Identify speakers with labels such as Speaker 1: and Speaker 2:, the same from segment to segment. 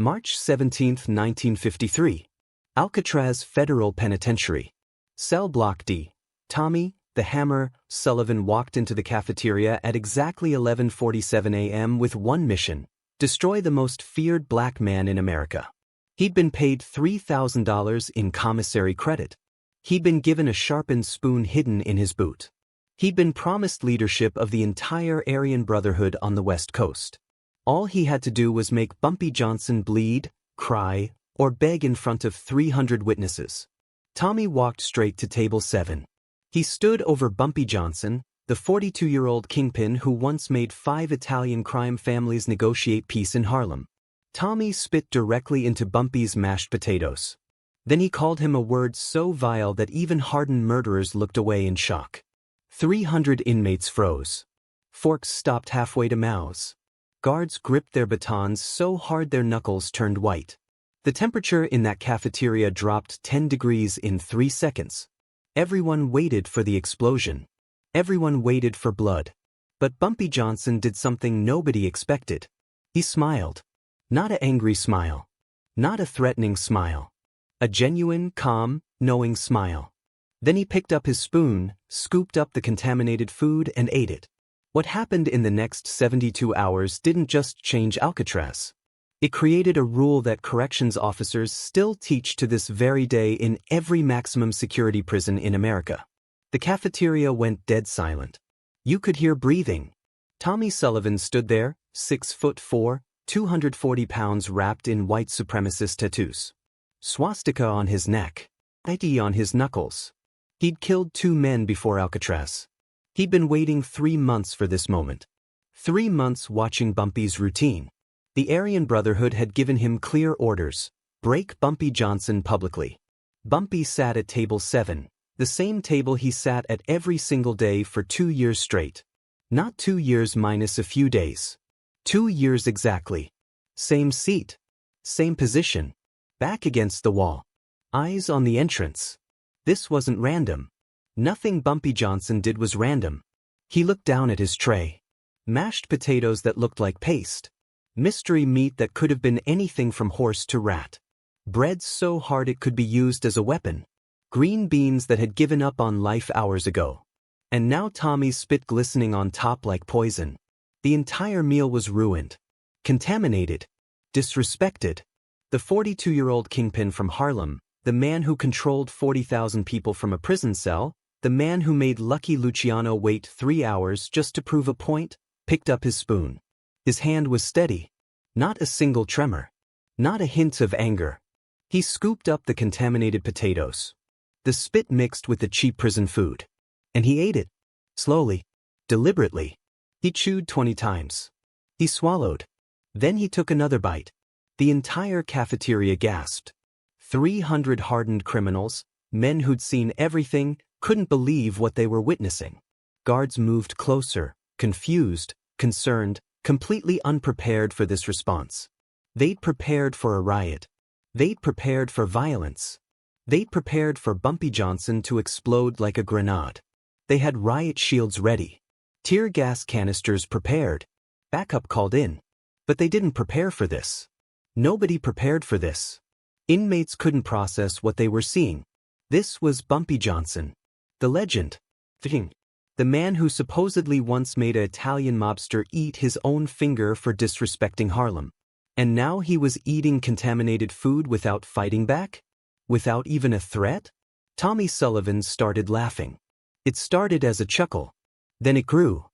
Speaker 1: March 17, 1953. Alcatraz Federal Penitentiary. Cell Block D. Tommy, the Hammer, Sullivan walked into the cafeteria at exactly 11:47 a.m. with one mission: destroy the most feared black man in America. He'd been paid $3,000 in commissary credit. He'd been given a sharpened spoon hidden in his boot. He'd been promised leadership of the entire Aryan Brotherhood on the West Coast. All he had to do was make Bumpy Johnson bleed, cry, or beg in front of 300 witnesses. Tommy walked straight to table 7. He stood over Bumpy Johnson, the 42-year-old kingpin who once made 5 Italian crime families negotiate peace in Harlem. Tommy spit directly into Bumpy's mashed potatoes. Then he called him a word so vile that even hardened murderers looked away in shock. 300 inmates froze. Forks stopped halfway to mouths. Guards gripped their batons so hard their knuckles turned white. The temperature in that cafeteria dropped 10 degrees in 3 seconds. Everyone waited for the explosion. Everyone waited for blood. But Bumpy Johnson did something nobody expected. He smiled. Not an angry smile. Not a threatening smile. A genuine, calm, knowing smile. Then he picked up his spoon, scooped up the contaminated food and ate it. What happened in the next 72 hours didn't just change Alcatraz. It created a rule that corrections officers still teach to this very day in every maximum security prison in America. The cafeteria went dead silent. You could hear breathing. Tommy Sullivan stood there, 6'4", 240 pounds, wrapped in white supremacist tattoos. Swastika on his neck. ID on his knuckles. He'd killed 2 men before Alcatraz. He'd been waiting 3 months for this moment. 3 months watching Bumpy's routine. The Aryan Brotherhood had given him clear orders: break Bumpy Johnson publicly. Bumpy sat at table 7, the same table he sat at every single day for 2 years straight. Not 2 years minus a few days. 2 years exactly. Same seat. Same position. Back against the wall. Eyes on the entrance. This wasn't random. Nothing Bumpy Johnson did was random. He looked down at his tray. Mashed potatoes that looked like paste. Mystery meat that could have been anything from horse to rat. Bread so hard it could be used as a weapon. Green beans that had given up on life hours ago. And now Tommy's spit glistening on top like poison. The entire meal was ruined. Contaminated. Disrespected. The 42-year-old kingpin from Harlem, the man who controlled 40,000 people from a prison cell, the man who made Lucky Luciano wait 3 hours just to prove a point, picked up his spoon. His hand was steady. Not a single tremor. Not a hint of anger. He scooped up the contaminated potatoes. The spit mixed with the cheap prison food. And he ate it. Slowly. Deliberately. He chewed 20 times. He swallowed. Then he took another bite. The entire cafeteria gasped. 300 hardened criminals, men who'd seen everything, couldn't believe what they were witnessing. Guards moved closer, confused, concerned, completely unprepared for this response. They'd prepared for a riot. They'd prepared for violence. They'd prepared for Bumpy Johnson to explode like a grenade. They had riot shields ready. Tear gas canisters prepared. Backup called in. But they didn't prepare for this. Nobody prepared for this. Inmates couldn't process what they were seeing. This was Bumpy Johnson. The legend. The man who supposedly once made an Italian mobster eat his own finger for disrespecting Harlem. And now he was eating contaminated food without fighting back? Without even a threat? Tommy Sullivan started laughing. It started as a chuckle. Then it grew.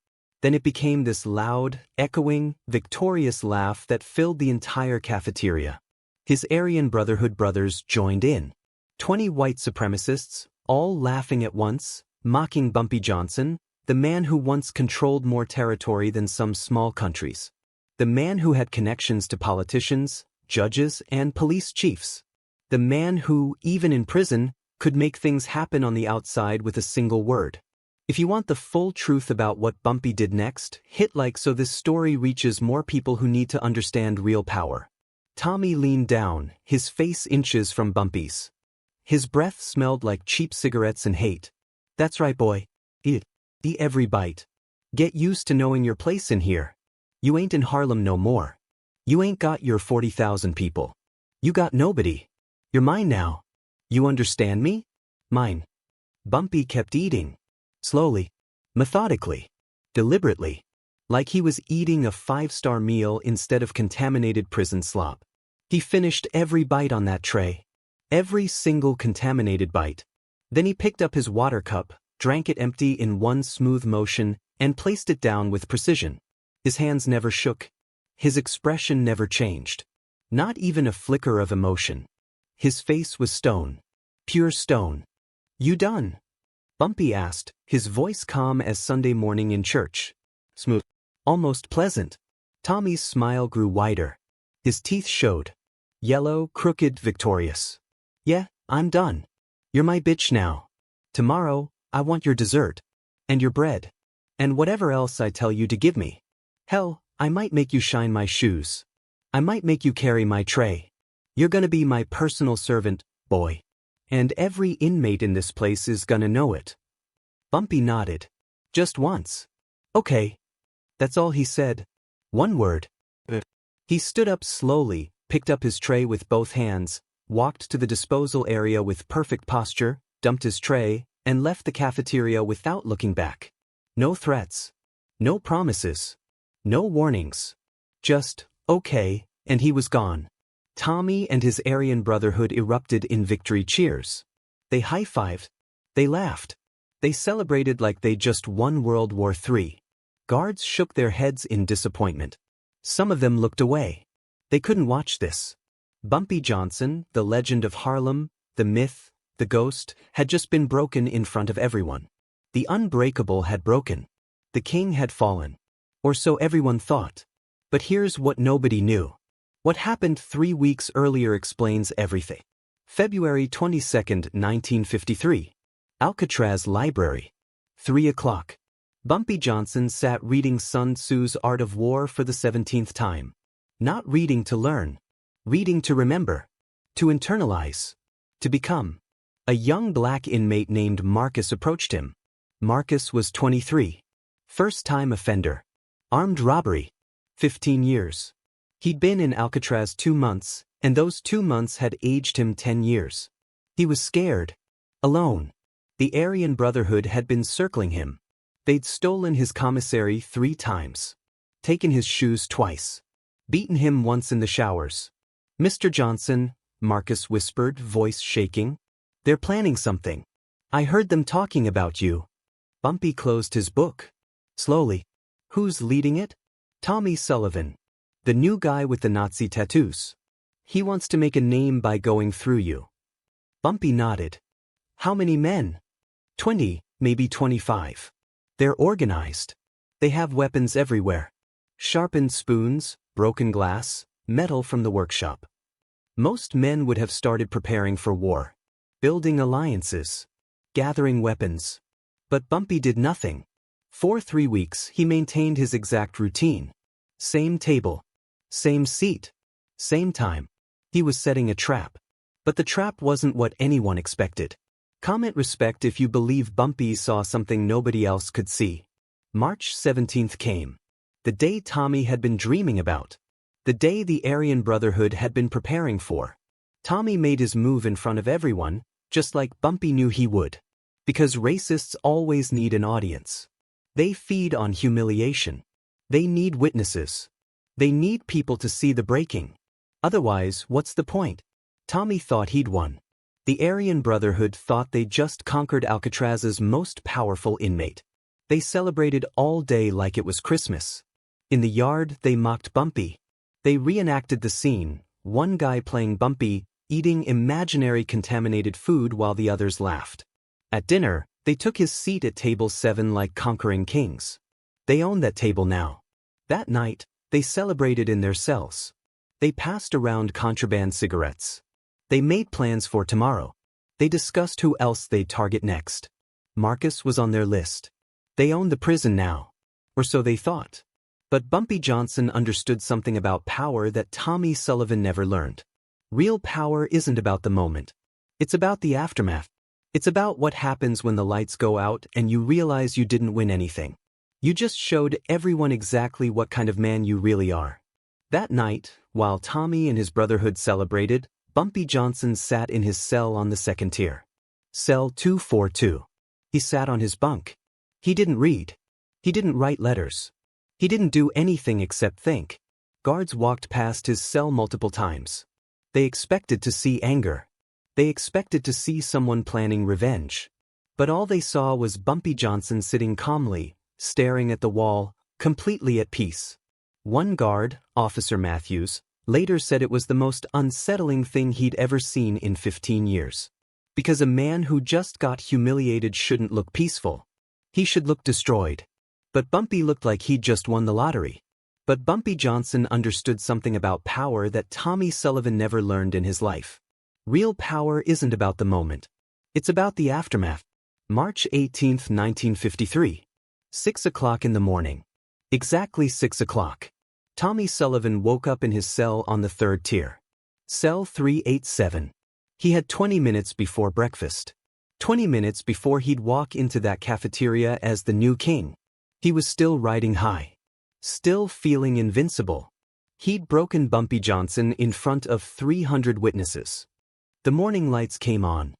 Speaker 1: Then it became this loud, echoing, victorious laugh that filled the entire cafeteria. His Aryan Brotherhood brothers joined in. 20 white supremacists, all laughing at once, mocking Bumpy Johnson, the man who once controlled more territory than some small countries. The man who had connections to politicians, judges, and police chiefs. The man who, even in prison, could make things happen on the outside with a single word. If you want the full truth about what Bumpy did next, hit like so this story reaches more people who need to understand real power. Tommy leaned down, his face inches from Bumpy's. His breath smelled like cheap cigarettes and hate. That's right, boy. Eat every bite. Get used to knowing your place in here. You ain't in Harlem no more. You ain't got your 40,000 people. You got nobody. You're mine now. You understand me? Mine. Bumpy kept eating. Slowly. Methodically. Deliberately. Like he was eating a 5-star meal instead of contaminated prison slop. He finished every bite on that tray. Every single contaminated bite. Then he picked up his water cup, drank it empty in one smooth motion, and placed it down with precision. His hands never shook. His expression never changed. Not even a flicker of emotion. His face was stone. Pure stone. You done? Bumpy asked, his voice calm as Sunday morning in church. Smooth. Almost pleasant. Tommy's smile grew wider. His teeth showed. Yellow, crooked, victorious. Yeah, I'm done. You're my bitch now. Tomorrow, I want your dessert. And your bread. And whatever else I tell you to give me. Hell, I might make you shine my shoes. I might make you carry my tray. You're gonna be my personal servant, boy. And every inmate in this place is gonna know it. Bumpy nodded. Just once. Okay. That's all he said. One word. He stood up slowly, picked up his tray with both hands, walked to the disposal area with perfect posture, dumped his tray, and left the cafeteria without looking back. No threats. No promises. No warnings. Just, okay, and he was gone. Tommy and his Aryan Brotherhood erupted in victory cheers. They high-fived. They laughed. They celebrated like they just won World War III. Guards shook their heads in disappointment. Some of them looked away. They couldn't watch this. Bumpy Johnson, the legend of Harlem, the myth, the ghost, had just been broken in front of everyone. The unbreakable had broken. The king had fallen. Or so everyone thought. But here's what nobody knew. What happened 3 weeks earlier explains everything. February 22, 1953. Alcatraz Library. 3 o'clock. Bumpy Johnson sat reading Sun Tzu's Art of War for the 17th time. Not reading to learn. Reading to remember. To internalize. To become. A young black inmate named Marcus approached him. Marcus was 23. First-time offender. Armed robbery. 15 years. He'd been in Alcatraz 2 months, and those 2 months had aged him 10 years. He was scared. Alone. The Aryan Brotherhood had been circling him. They'd stolen his commissary 3 times. Taken his shoes twice. Beaten him once in the showers. Mr. Johnson, Marcus whispered, voice shaking. They're planning something. I heard them talking about you. Bumpy closed his book. Slowly. Who's leading it? Tommy Sullivan. The new guy with the Nazi tattoos. He wants to make a name by going through you. Bumpy nodded. How many men? 20, maybe 25. They're organized. They have weapons everywhere. Sharpened spoons, broken glass, metal from the workshop. Most men would have started preparing for war. Building alliances. Gathering weapons. But Bumpy did nothing. For 3 weeks he maintained his exact routine. Same table. Same seat. Same time. He was setting a trap. But the trap wasn't what anyone expected. Comment respect if you believe Bumpy saw something nobody else could see. March 17th came. The day Tommy had been dreaming about. The day the Aryan Brotherhood had been preparing for. Tommy made his move in front of everyone, just like Bumpy knew he would. Because racists always need an audience. They feed on humiliation. They need witnesses. They need people to see the breaking. Otherwise, what's the point? Tommy thought he'd won. The Aryan Brotherhood thought they just conquered Alcatraz's most powerful inmate. They celebrated all day like it was Christmas. In the yard, they mocked Bumpy. They reenacted the scene, one guy playing Bumpy, eating imaginary contaminated food while the others laughed. At dinner, they took his seat at table 7 like conquering kings. They owned that table now. That night, they celebrated in their cells. They passed around contraband cigarettes. They made plans for tomorrow. They discussed who else they'd target next. Marcus was on their list. They owned the prison now. Or so they thought. But Bumpy Johnson understood something about power that Tommy Sullivan never learned. Real power isn't about the moment. It's about the aftermath. It's about what happens when the lights go out and you realize you didn't win anything. You just showed everyone exactly what kind of man you really are. That night, while Tommy and his brotherhood celebrated, Bumpy Johnson sat in his cell on the second tier. Cell 242. He sat on his bunk. He didn't read. He didn't write letters. He didn't do anything except think. Guards walked past his cell multiple times. They expected to see anger. They expected to see someone planning revenge. But all they saw was Bumpy Johnson sitting calmly, staring at the wall, completely at peace. One guard, Officer Matthews, later said it was the most unsettling thing he'd ever seen in 15 years. Because a man who just got humiliated shouldn't look peaceful. He should look destroyed. But Bumpy looked like he'd just won the lottery. But Bumpy Johnson understood something about power that Tommy Sullivan never learned in his life. Real power isn't about the moment. It's about the aftermath. March 18, 1953. 6 o'clock in the morning. Exactly 6 o'clock. Tommy Sullivan woke up in his cell on the third tier. Cell 387. He had 20 minutes before breakfast. 20 minutes before he'd walk into that cafeteria as the new king. He was still riding high. Still feeling invincible. He'd broken Bumpy Johnson in front of 300 witnesses. The morning lights came on.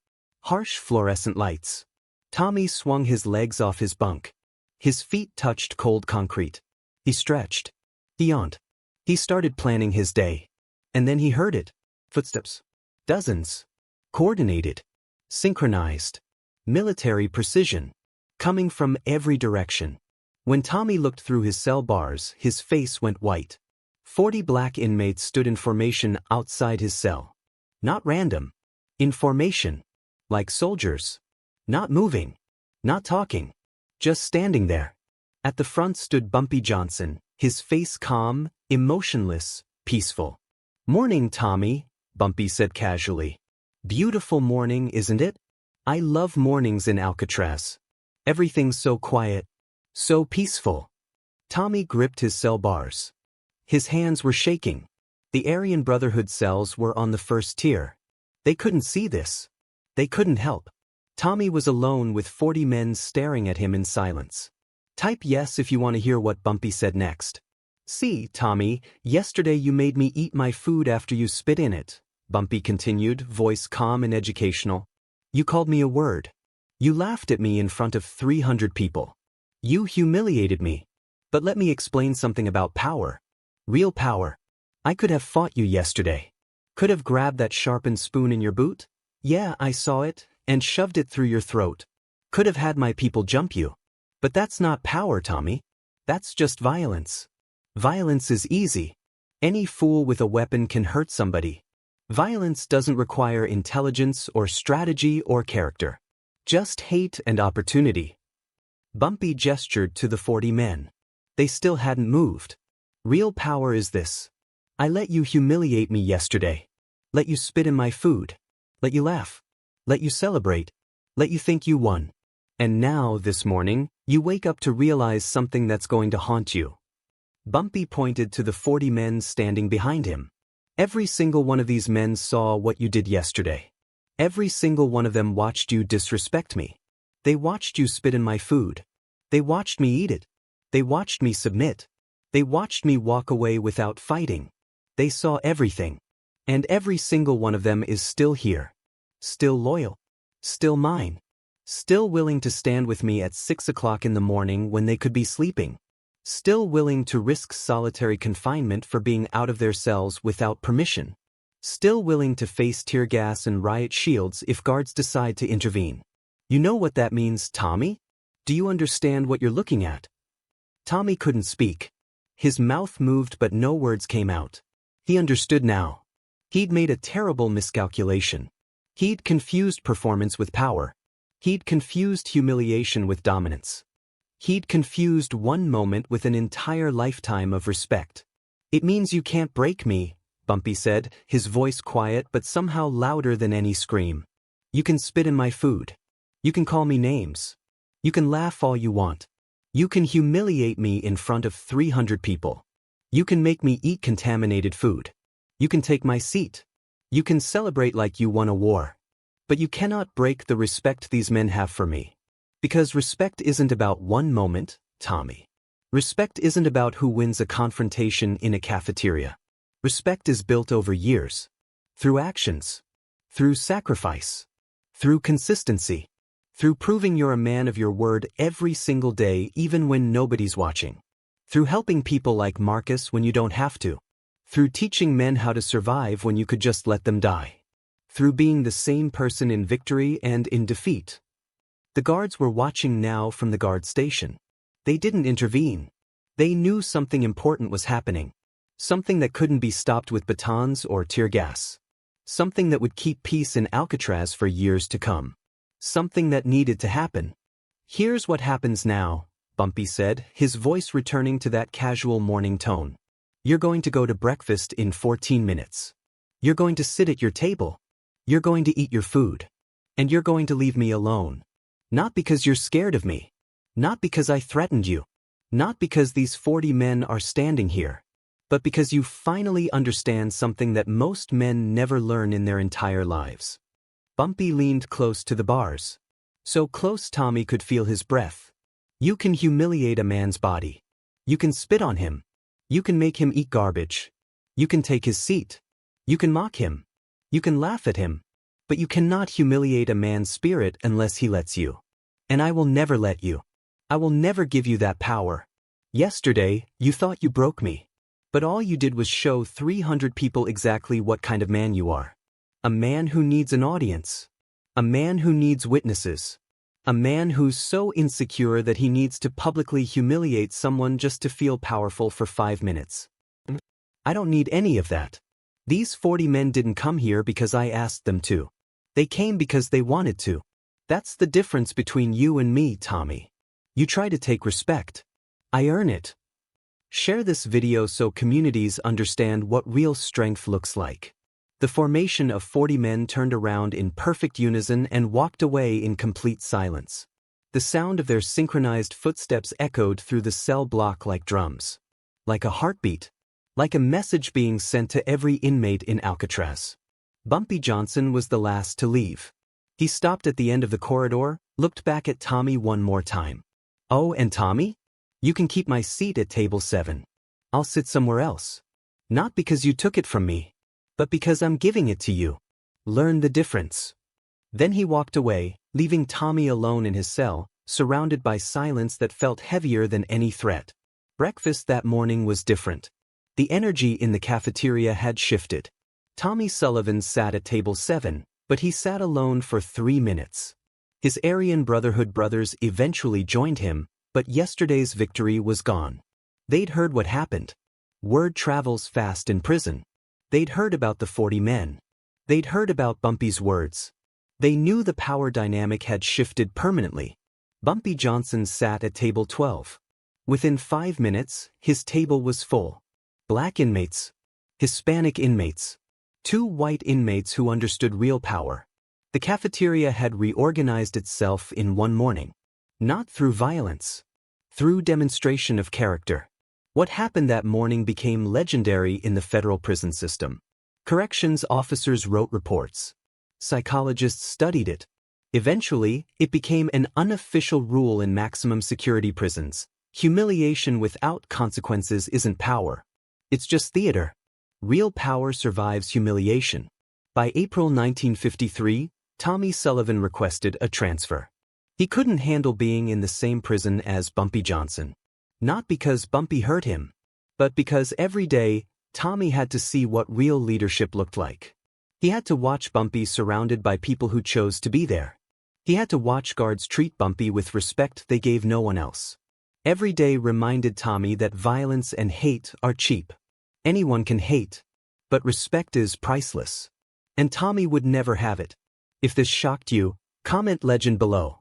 Speaker 1: Harsh fluorescent lights. Tommy swung his legs off his bunk. His feet touched cold concrete. He stretched. He yawned. He started planning his day. And then he heard it. Footsteps. Dozens. Coordinated. Synchronized. Military precision. Coming from every direction. When Tommy looked through his cell bars, his face went white. 40 black inmates stood in formation outside his cell. Not random. In formation. Like soldiers. Not moving. Not talking. Just standing there. At the front stood Bumpy Johnson, his face calm, emotionless, peaceful. "Morning, Tommy," Bumpy said casually. "Beautiful morning, isn't it? I love mornings in Alcatraz. Everything's so quiet. So peaceful." Tommy gripped his cell bars. His hands were shaking. The Aryan Brotherhood cells were on the first tier. They couldn't see this. They couldn't help. Tommy was alone with 40 men staring at him in silence. Type yes if you want to hear what Bumpy said next. "See, Tommy, yesterday you made me eat my food after you spit in it," Bumpy continued, voice calm and educational. "You called me a word. You laughed at me in front of 300 people. You humiliated me. But let me explain something about power. Real power. I could have fought you yesterday. Could have grabbed that sharpened spoon in your boot. Yeah, I saw it, and shoved it through your throat. Could have had my people jump you. But that's not power, Tommy. That's just violence. Violence is easy. Any fool with a weapon can hurt somebody. Violence doesn't require intelligence or strategy or character. Just hate and opportunity." Bumpy gestured to the 40 men. They still hadn't moved. "Real power is this. I let you humiliate me yesterday. Let you spit in my food. Let you laugh. Let you celebrate. Let you think you won. And now, this morning, you wake up to realize something that's going to haunt you." Bumpy pointed to the 40 men standing behind him. "Every single one of these men saw what you did yesterday. Every single one of them watched you disrespect me. They watched you spit in my food. They watched me eat it. They watched me submit. They watched me walk away without fighting. They saw everything. And every single one of them is still here. Still loyal. Still mine. Still willing to stand with me at 6 o'clock in the morning when they could be sleeping. Still willing to risk solitary confinement for being out of their cells without permission. Still willing to face tear gas and riot shields if guards decide to intervene. You know what that means, Tommy? Do you understand what you're looking at?" Tommy couldn't speak. His mouth moved but no words came out. He understood now. He'd made a terrible miscalculation. He'd confused performance with power. He'd confused humiliation with dominance. He'd confused one moment with an entire lifetime of respect. "It means you can't break me," Bumpy said, his voice quiet but somehow louder than any scream. "You can spit in my food. You can call me names. You can laugh all you want. You can humiliate me in front of 300 people. You can make me eat contaminated food. You can take my seat. You can celebrate like you won a war. But you cannot break the respect these men have for me. Because respect isn't about one moment, Tommy. Respect isn't about who wins a confrontation in a cafeteria. Respect is built over years. Through actions. Through sacrifice. Through consistency. Through proving you're a man of your word every single day even when nobody's watching. Through helping people like Marcus when you don't have to. Through teaching men how to survive when you could just let them die. Through being the same person in victory and in defeat. The guards were watching now from the guard station. They didn't intervene. They knew something important was happening. Something that couldn't be stopped with batons or tear gas. Something that would keep peace in Alcatraz for years to come. Something that needed to happen. "Here's what happens now," Bumpy said, his voice returning to that casual morning tone. "You're going to go to breakfast in 14 minutes. You're going to sit at your table. You're going to eat your food. And you're going to leave me alone. Not because you're scared of me. Not because I threatened you. Not because these 40 men are standing here. But because you finally understand something that most men never learn in their entire lives." Bumpy leaned close to the bars. So close Tommy could feel his breath. "You can humiliate a man's body. You can spit on him. You can make him eat garbage. You can take his seat. You can mock him. You can laugh at him. But you cannot humiliate a man's spirit unless he lets you. And I will never let you. I will never give you that power. Yesterday, you thought you broke me. But all you did was show 300 people exactly what kind of man you are. A man who needs an audience. A man who needs witnesses. A man who's so insecure that he needs to publicly humiliate someone just to feel powerful for 5 minutes. I don't need any of that. These 40 men didn't come here because I asked them to. They came because they wanted to. That's the difference between you and me, Tommy. You try to take respect. I earn it." Share this video so communities understand what real strength looks like. The formation of 40 men turned around in perfect unison and walked away in complete silence. The sound of their synchronized footsteps echoed through the cell block like drums. Like a heartbeat. Like a message being sent to every inmate in Alcatraz. Bumpy Johnson was the last to leave. He stopped at the end of the corridor, looked back at Tommy one more time. "Oh, and Tommy? You can keep my seat at table 7. I'll sit somewhere else. Not because you took it from me, but because I'm giving it to you. Learn the difference." Then he walked away, leaving Tommy alone in his cell, surrounded by silence that felt heavier than any threat. Breakfast that morning was different. The energy in the cafeteria had shifted. Tommy Sullivan sat at table 7, but he sat alone for 3 minutes. His Aryan Brotherhood brothers eventually joined him, but yesterday's victory was gone. They'd heard what happened. Word travels fast in prison. They'd heard about the 40 men. They'd heard about Bumpy's words. They knew the power dynamic had shifted permanently. Bumpy Johnson sat at table 12. Within 5 minutes, his table was full. Black inmates. Hispanic inmates. 2 white inmates who understood real power. The cafeteria had reorganized itself in one morning. Not through violence. Through demonstration of character. What happened that morning became legendary in the federal prison system. Corrections officers wrote reports. Psychologists studied it. Eventually, it became an unofficial rule in maximum security prisons. Humiliation without consequences isn't power. It's just theater. Real power survives humiliation. By April 1953, Tommy Sullivan requested a transfer. He couldn't handle being in the same prison as Bumpy Johnson. Not because Bumpy hurt him, but because every day, Tommy had to see what real leadership looked like. He had to watch Bumpy surrounded by people who chose to be there. He had to watch guards treat Bumpy with respect they gave no one else. Every day reminded Tommy that violence and hate are cheap. Anyone can hate, but respect is priceless. And Tommy would never have it. If this shocked you, comment legend below.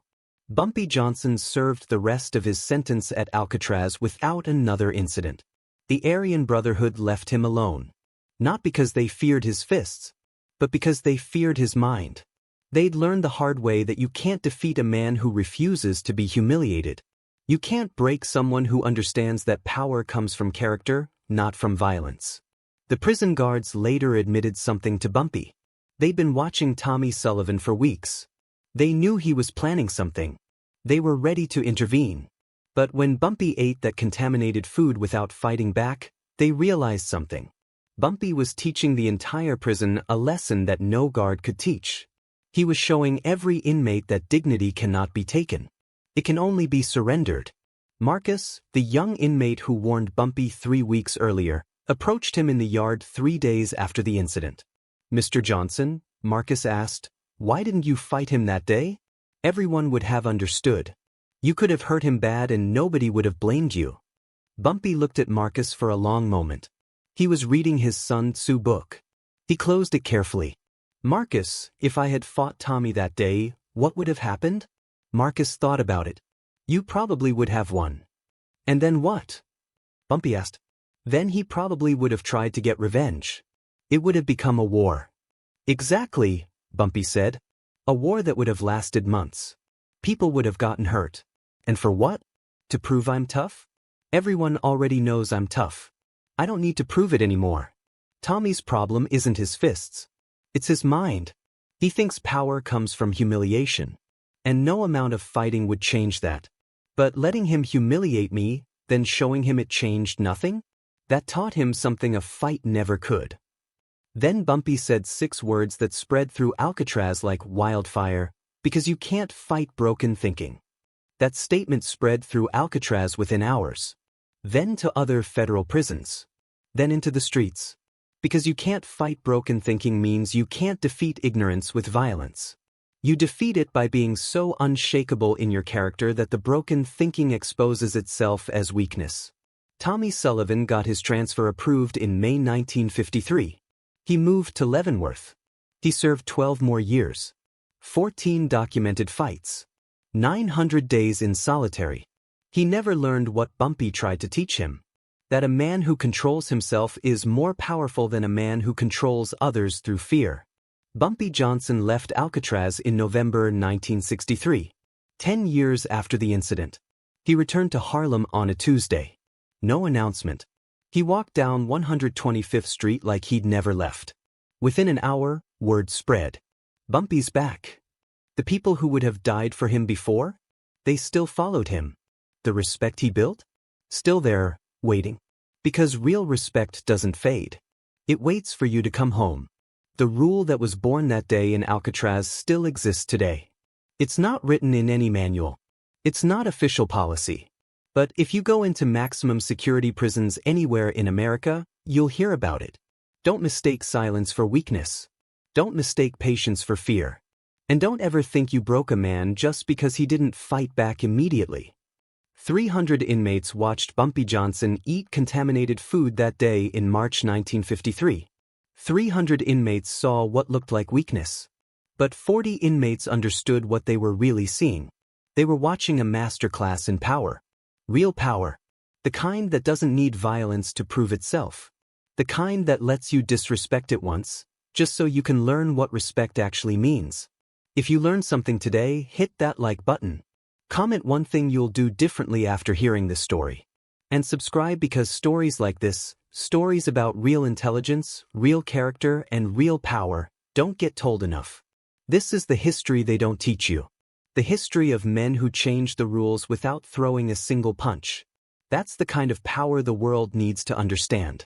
Speaker 1: Bumpy Johnson served the rest of his sentence at Alcatraz without another incident. The Aryan Brotherhood left him alone. Not because they feared his fists, but because they feared his mind. They'd learned the hard way that you can't defeat a man who refuses to be humiliated. You can't break someone who understands that power comes from character, not from violence. The prison guards later admitted something to Bumpy. They'd been watching Tommy Sullivan for weeks. They knew he was planning something. They were ready to intervene. But when Bumpy ate that contaminated food without fighting back, they realized something. Bumpy was teaching the entire prison a lesson that no guard could teach. He was showing every inmate that dignity cannot be taken. It can only be surrendered. Marcus, the young inmate who warned Bumpy 3 weeks earlier, approached him in the yard 3 days after the incident. "Mr. Johnson," Marcus asked, "why didn't you fight him that day? Everyone would have understood. You could have hurt him bad and nobody would have blamed you." Bumpy looked at Marcus for a long moment. He was reading his Sun Tzu book. He closed it carefully. "Marcus, if I had fought Tommy that day, what would have happened?" Marcus thought about it. "You probably would have won." "And then what?" Bumpy asked. "Then he probably would have tried to get revenge. It would have become a war." "Exactly," Bumpy said. "A war that would have lasted months. People would have gotten hurt. And for what? To prove I'm tough? Everyone already knows I'm tough. I don't need to prove it anymore. Tommy's problem isn't his fists. It's his mind. He thinks power comes from humiliation. And no amount of fighting would change that. But letting him humiliate me, then showing him it changed nothing? That taught him something a fight never could." Then Bumpy said 6 words that spread through Alcatraz like wildfire, "Because you can't fight broken thinking." That statement spread through Alcatraz within hours. Then to other federal prisons. Then into the streets. Because you can't fight broken thinking means you can't defeat ignorance with violence. You defeat it by being so unshakable in your character that the broken thinking exposes itself as weakness. Tommy Sullivan got his transfer approved in May 1953. He moved to Leavenworth. He served 12 more years. 14 documented fights. 900 days in solitary. He never learned what Bumpy tried to teach him. That a man who controls himself is more powerful than a man who controls others through fear. Bumpy Johnson left Alcatraz in November 1963, 10 years after the incident. He returned to Harlem on a Tuesday. No announcement. He walked down 125th Street like he'd never left. Within an hour, word spread. Bumpy's back. The people who would have died for him before? They still followed him. The respect he built? Still there, waiting. Because real respect doesn't fade. It waits for you to come home. The rule that was born that day in Alcatraz still exists today. It's not written in any manual. It's not official policy. But if you go into maximum security prisons anywhere in America, you'll hear about it. Don't mistake silence for weakness. Don't mistake patience for fear. And don't ever think you broke a man just because he didn't fight back immediately. 300 inmates watched Bumpy Johnson eat contaminated food that day in March 1953. 300 inmates saw what looked like weakness. But 40 inmates understood what they were really seeing. They were watching a masterclass in power. Real power. The kind that doesn't need violence to prove itself. The kind that lets you disrespect it once, just so you can learn what respect actually means. If you learned something today, hit that like button. Comment one thing you'll do differently after hearing this story. And subscribe because stories like this, stories about real intelligence, real character, and real power, don't get told enough. This is the history they don't teach you. The history of men who changed the rules without throwing a single punch. That's the kind of power the world needs to understand.